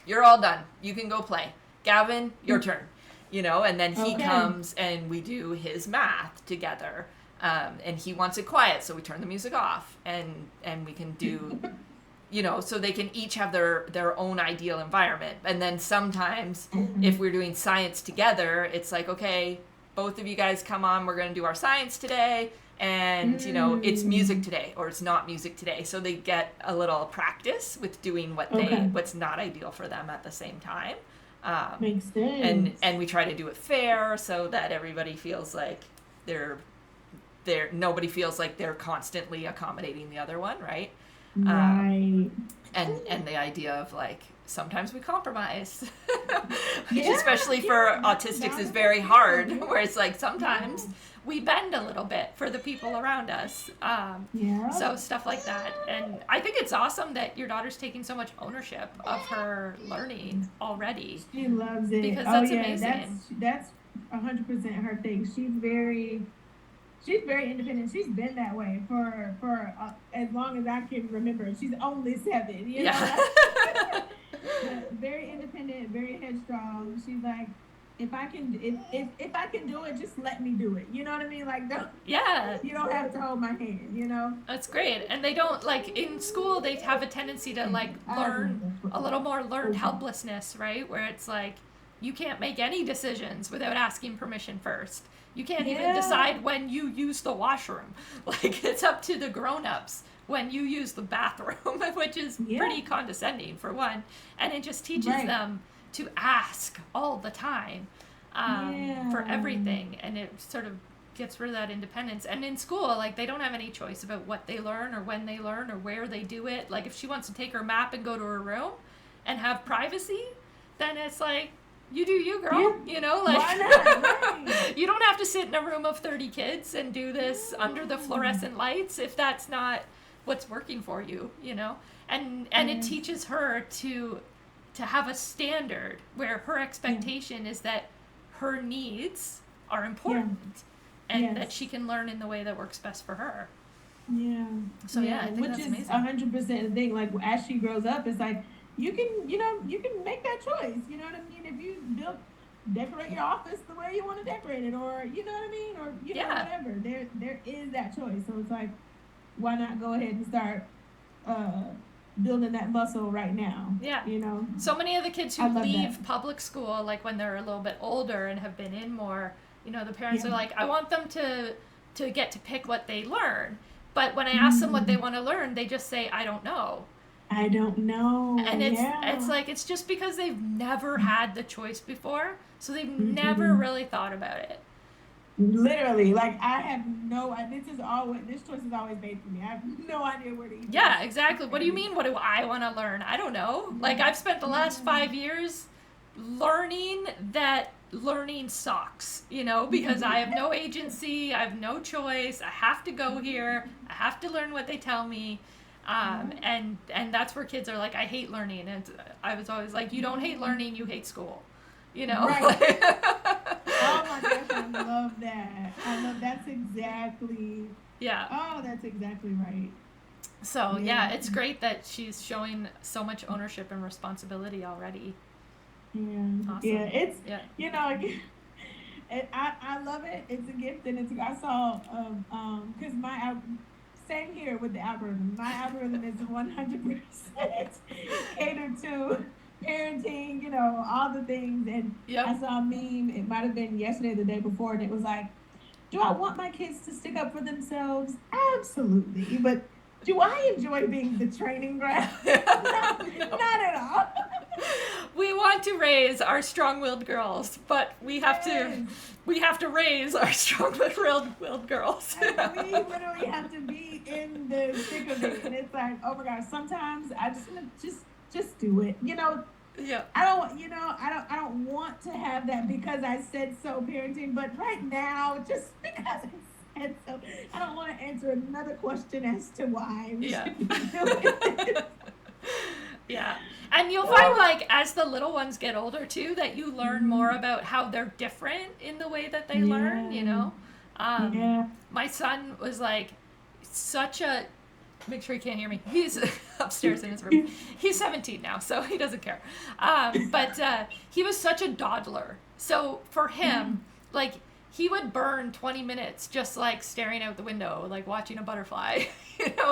you're all done, you can go play. Gavin, your turn. and then he Okay. comes and we do his math together. And he wants it quiet, so we turn the music off, and we can do, so they can each have their own ideal environment. And then sometimes if we're doing science together, it's like, okay, both of you guys come on, we're going to do our science today, and it's music today, or it's not music today. So they get a little practice with doing what's not ideal for them at the same time. Makes sense. And we try to do it fair so that everybody feels like nobody feels like they're constantly accommodating the other one, right? Right. And the idea of like sometimes we compromise, which especially for autistics is very hard, where it's like sometimes we bend a little bit for the people around us. So stuff like that. And I think it's awesome that your daughter's taking so much ownership of her learning already. She loves it. Because that's amazing. That's 100% her thing. She's very independent. She's been that way for as long as I can remember. She's only 7, Very independent, very headstrong. She's like, if I can do it, just let me do it. You know what I mean? Like, you don't have to hold my hand. That's great. And they don't, like, in school, they have a tendency to, like, learn a little more learned helplessness, right? Where it's like, you can't make any decisions without asking permission first. You can't even decide when you use the washroom. Like, it's up to the grown-ups when you use the bathroom, which is pretty condescending, for one. And it just teaches them to ask all the time for everything. And it sort of gets rid of that independence. And in school, like, they don't have any choice about what they learn or when they learn or where they do it. Like, if she wants to take her map and go to her room and have privacy, then it's like, you do you, girl. Why not? Right. You don't have to sit in a room of 30 kids and do this under the fluorescent lights if that's not what's working for you, And it teaches her to have a standard where her expectation is that her needs are important and that she can learn in the way that works best for her. Yeah. So I think which that's is amazing. 100% the thing. Like, as she grows up, it's like, you can make that choice. You know what I mean? If you decorate your office the way you want to decorate it, or you know what I mean, or whatever. There is that choice. So it's like, why not go ahead and start building that muscle right now? Yeah. Mm-hmm. So many of the kids who leave public school, like when they're a little bit older and have been in more, the parents are like, I want them to get to pick what they learn. But when I ask them what they want to learn, they just say, I don't know. I don't know. And it's like, it's just because they've never had the choice before, so they've never really thought about it. Literally, like, I have this choice is always made for me. I have no idea where to eat. Yeah, exactly. What do you mean, what do I want to learn? I don't know. Like, I've spent the last 5 years learning that learning sucks, because I have no agency, I have no choice, I have to go here, I have to learn what they tell me. And that's where kids are like, I hate learning. And I was always like, you don't hate learning, you hate school. Right. Oh my gosh, I love that. That's exactly. Yeah. Oh, that's exactly right. So it's great that she's showing so much ownership and responsibility already. Yeah. Awesome. Yeah. It's I love it. It's a gift, and I saw because same here with the algorithm. My algorithm is 100% catered to parenting, all the things. And I saw a meme, it might have been yesterday or the day before, and it was like, do I want my kids to stick up for themselves? Absolutely. But do I enjoy being the training ground? Not at all. We want to raise our strong-willed girls, but we have to raise our strong-willed girls. We literally have to be in the thick of it, and it's like, oh my gosh, sometimes I just want to just do it. Yeah. I don't want to have that because I said so parenting, but right now, just because I said so, I don't want to answer another question as to why we should be doing it. Yeah. And you'll find, like, as the little ones get older, too, that you learn more about how they're different in the way that they learn, My son was, like, such a make sure he can't hear me. He's upstairs in his room. He's 17 now, so he doesn't care. But he was such a dawdler. So for him, like, he would burn 20 minutes just like staring out the window, like watching a butterfly,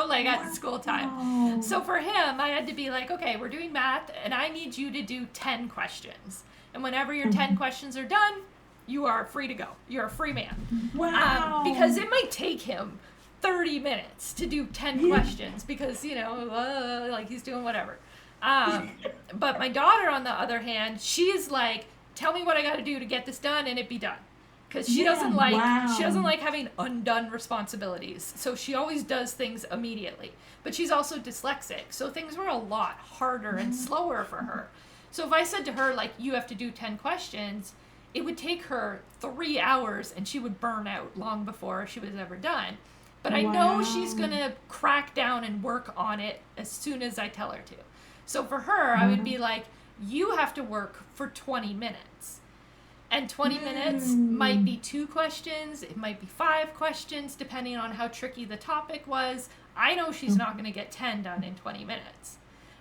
like at school time. So for him, I had to be like, okay, we're doing math and I need you to do 10 questions. And whenever your 10 questions are done, you are free to go. You're a free man. Wow. Because it might take him 30 minutes to do 10 questions because, like he's doing whatever. But my daughter, on the other hand, she's like, tell me what I got to do to get this done and it be done. Because she doesn't like having undone responsibilities. So she always does things immediately. But she's also dyslexic. So things were a lot harder and slower for her. So if I said to her, like, you have to do 10 questions, it would take her 3 hours and she would burn out long before she was ever done. But I know she's going to crack down and work on it as soon as I tell her to. So for her, I would be like, you have to work for 20 minutes. And 20 minutes might be 2 questions. It might be 5 questions, depending on how tricky the topic was. I know she's not going to get 10 done in 20 minutes.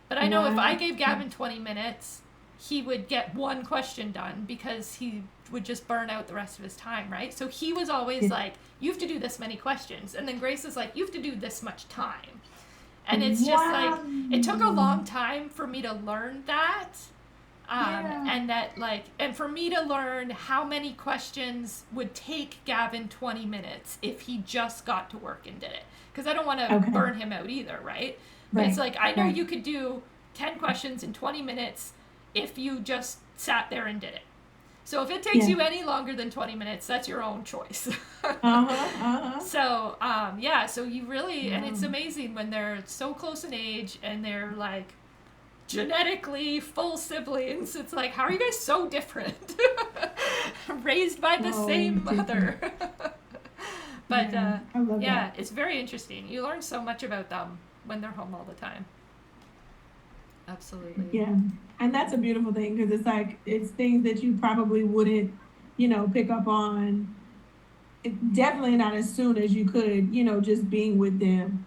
But I know if I gave Gavin 20 minutes, he would get 1 question done because he would just burn out the rest of his time, right? So he was always like, you have to do this many questions. And then Grace is like, you have to do this much time. And it's just like, it took a long time for me to learn that. And that, like, and for me to learn how many questions would take Gavin 20 minutes if he just got to work and did it. Because I don't want to burn him out either, right? But it's like, I know you could do 10 questions in 20 minutes if you just sat there and did it. So if it takes you any longer than 20 minutes, that's your own choice. So, so you really, and it's amazing when they're so close in age and they're like genetically full siblings. It's like, how are you guys so different? Raised by the same mother. But it's very interesting. You learn so much about them when they're home all the time. Absolutely. Yeah. And that's a beautiful thing because it's like, it's things that you probably wouldn't, pick up on. Definitely not as soon as you could, just being with them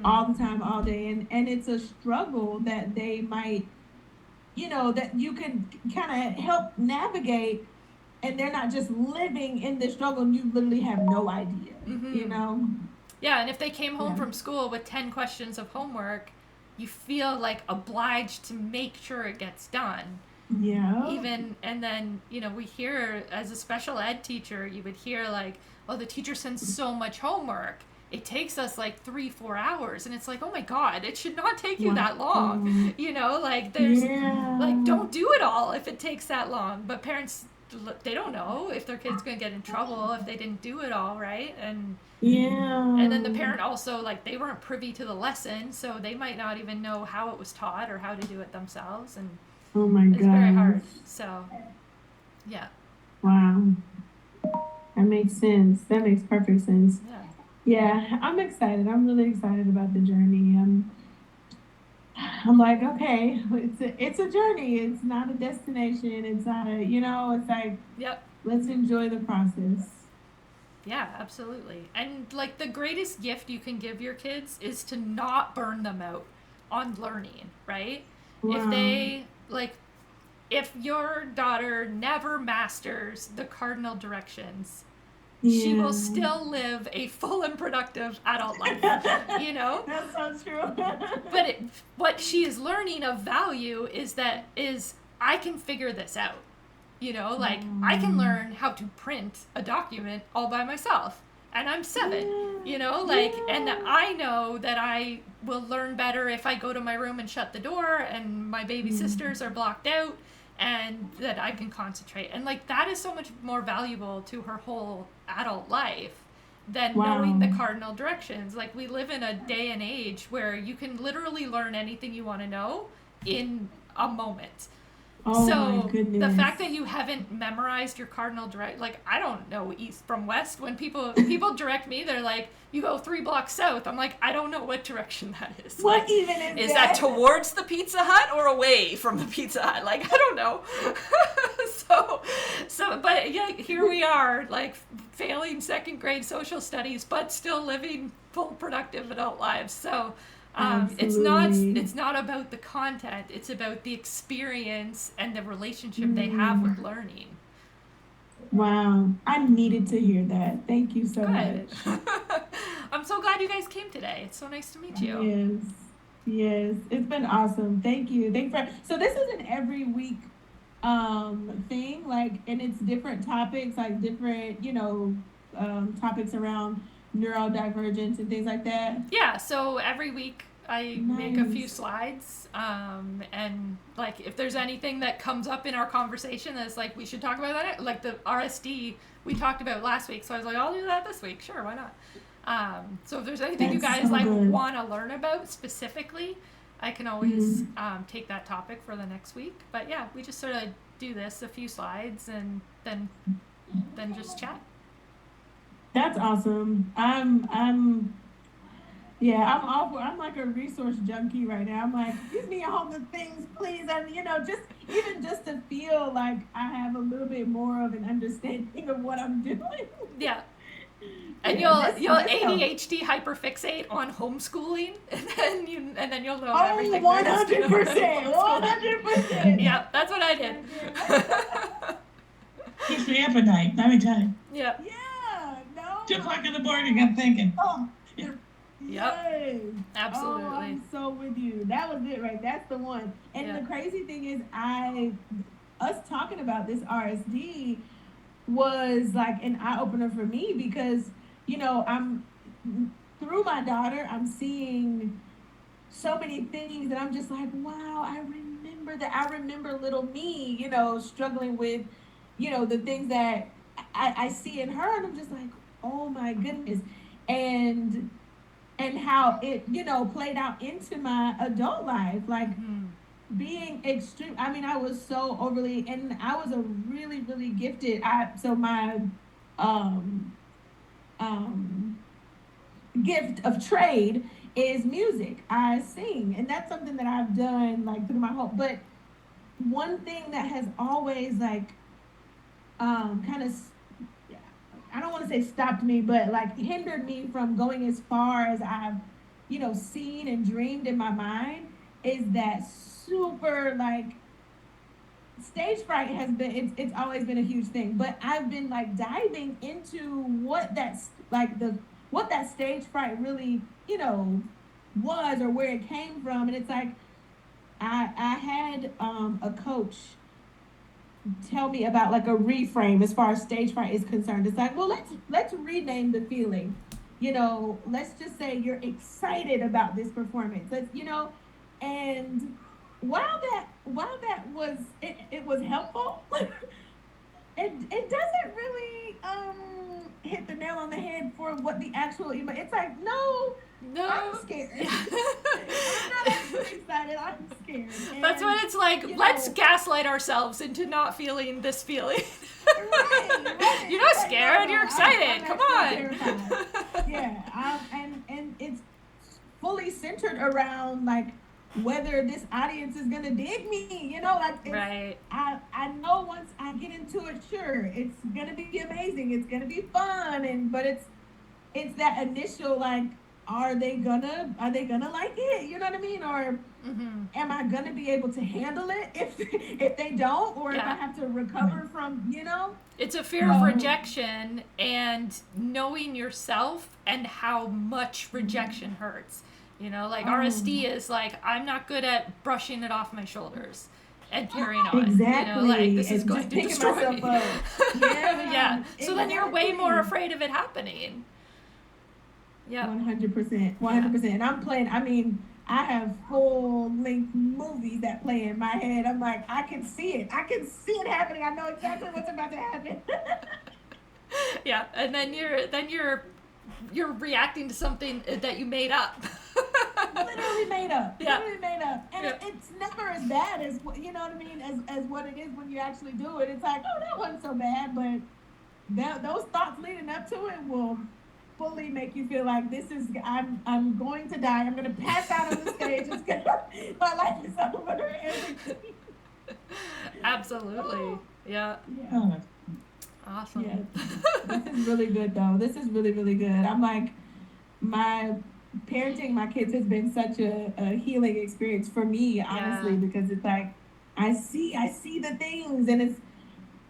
all the time, all day. And it's a struggle that they might, that you can kind of help navigate, and they're not just living in the struggle and you literally have no idea, Yeah, and if they came home from school with 10 questions of homework, you feel like obliged to make sure it gets done. Yeah. And then, we hear, as a special ed teacher, you would hear like, oh, the teacher sends so much homework. It takes us like 3-4 hours. And it's like, oh my God, it should not take you that long. Like there's like, don't do it all if it takes that long. But parents, they don't know if their kid's going to get in trouble if they didn't do it all, right? And then the parent also, like, they weren't privy to the lesson, so they might not even know how it was taught or how to do it themselves. And oh my God, it's very hard. So, yeah. Wow. That makes sense. That makes perfect sense. Yeah, I'm excited. I'm really excited about the journey. I'm like, okay, it's a journey. It's not a destination. It's not a, it's like, let's enjoy the process. Yeah, absolutely. And like the greatest gift you can give your kids is to not burn them out on learning, right? Wow. If your daughter never masters the cardinal directions, she will still live a full and productive adult life, That's so true. But what she is learning of value is I can figure this out. I can learn how to print a document all by myself. And I'm 7, and I know that I will learn better if I go to my room and shut the door and my baby sisters are blocked out and that I can concentrate. And like, that is so much more valuable to her whole adult life than knowing the cardinal directions. Like, we live in a day and age where you can literally learn anything you want to know in a moment. Oh, so my goodness. The fact that you haven't memorized your cardinal direct, like, I don't know east from west. When people direct me, they're like, you go 3 blocks south. I'm like, I don't know what direction that is. What like, even is that towards the Pizza Hut or away from the Pizza Hut? Like, I don't know. But yeah, here we are, like, failing 2nd grade social studies, but still living full productive adult lives. So Absolutely. it's not about the content, it's about the experience and the relationship they have with learning. Wow. I needed to hear that. Thank you so Good. much. I'm so glad you guys came today. It's so nice to meet you. Yes. Yes. It's been awesome. Thank you. So this is an every week thing, like, and it's different topics, like different, topics around neurodivergence and things like that. Yeah, so every week I make a few Nice. slides, and like if there's anything that comes up in our conversation that's like we should talk about that, like the RSD we talked about last week, so I was like, I'll do that this week, sure, why not? So if there's anything you That's guys so like good. want to learn about specifically, I can always take that topic for the next week. But yeah, we just sort of do this, a few slides, and then just chat. That's awesome. I'm awful. I'm like a resource junkie right now. I'm like, give me all the things, please. And just to feel like I have a little bit more of an understanding of what I'm doing. Yeah. And Yeah, you'll this helps. ADHD hyperfixate on homeschooling, and then you'll know Oh, everything there is to know about 100%, homeschooling. 100%. Yeah, that's what I did. Keeps me up at night. Let me tell you. Yeah. Yeah, no. 2 o'clock in the morning, I'm thinking, oh, yeah. Yes. Absolutely. Oh, I'm so with you. That was it, right? That's the one. And Yeah. the crazy thing is, us talking about this RSD was like an eye opener for me because, I'm through my daughter, I'm seeing so many things that I'm just like, wow, I remember that. I remember little me, struggling with, the things that I see in her, and I'm just like, oh my goodness. And how it, played out into my adult life, like being extreme. I mean, I was so overly, and I was a really, really gifted. So my um, um, gift of trade is music. I sing, and that's something that I've done like through my whole. But one thing that has always like kind of, I don't want to say stopped me, but like hindered me from going as far as I've, seen and dreamed in my mind is that super like stage fright has been, it's always been a huge thing, but I've been like diving into what that's like what that stage fright really, was, or where it came from. And it's like I had a coach tell me about like a reframe as far as stage fright is concerned. It's like, well, let's rename the feeling. Let's just say you're excited about this performance. And while that was it was helpful, it doesn't really hit the nail on the head for what the actual it's like, no, I'm scared. I'm not actually excited, I'm scared. And, That's what it's like. Let's gaslight ourselves into not feeling this feeling. right. You're not Like, scared, no, you're excited. I'm Come actually on. terrified. Yeah, and it's fully centered around like whether this audience is gonna dig me, like Right. I know once I get into it, sure, it's gonna be amazing, it's gonna be fun, but it's that initial like, are they gonna like it? You know what I mean? Or am I gonna be able to handle it if they don't, or if I have to recover from, It's a fear of rejection and knowing yourself and how much rejection hurts. RSD is like, I'm not good at brushing it off my shoulders and carrying on. Exactly. Like this is And going just to picking destroy myself me. up. Yeah. So then you're way more exactly. afraid of it happening. Yeah. 100%. 100%. And I'm playing, I mean, I have full-length movies that play in my head. I'm like, I can see it. I can see it happening. I know exactly what's about to happen. Yeah. And then you're reacting to something that you made up. Literally made up. Yeah. Literally made up. And Yeah. it's never as bad as, you know what I mean, as what it is when you actually do it. It's like, oh, that wasn't so bad, but those thoughts leading up to it will fully make you feel like I'm going to die. I'm going to pass out on the stage. My life is over. Absolutely. Yeah. Oh, Awesome. Yeah. This is really good though. This is really, really good. I'm like, my parenting my kids has been such a healing experience for me, honestly, Yeah. because it's like I see the things, and it's,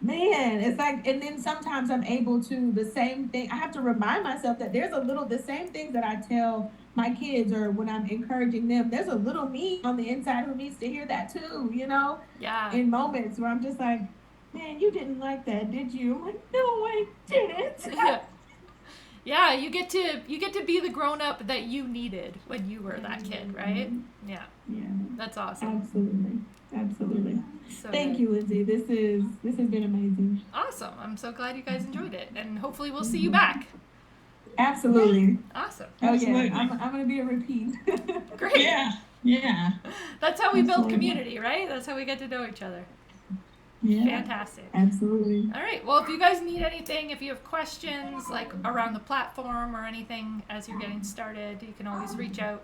man, it's like, and then sometimes I'm able to, the same thing, I have to remind myself that there's a little, the same things that I tell my kids or when I'm encouraging them, there's a little me on the inside who needs to hear that too, you know, Yeah. in moments where I'm just like, man, you didn't like that, did you? I'm like, no, I didn't. Yeah. Yeah, you get to be the grown up that you needed when you were that kid, right? Yeah. Yeah, That's awesome. absolutely. So Thank good. you, Lindsay. This has been amazing. Awesome. I'm so glad you guys enjoyed it, and hopefully we'll see you back. Absolutely. Awesome. Oh yeah, Absolutely. I'm gonna be a repeat. Great. Yeah. That's how we build Absolutely. community, right? That's how we get to know each other. Yeah. Fantastic. Absolutely. All right. Well, if you guys need anything, if you have questions like around the platform or anything as you're getting started, you can always reach out.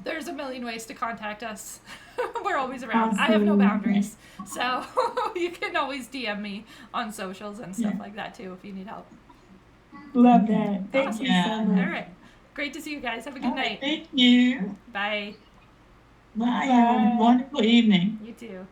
There's a million ways to contact us. We're always around. I have no Awesome. boundaries, so you can always DM me on socials and stuff Yeah. like that too if you need help. Love that. Thank Awesome. you so Yeah. much. All right. Great to see you guys. Have a good All right, night. thank you. Bye. Bye. Have a Bye. wonderful evening. You too.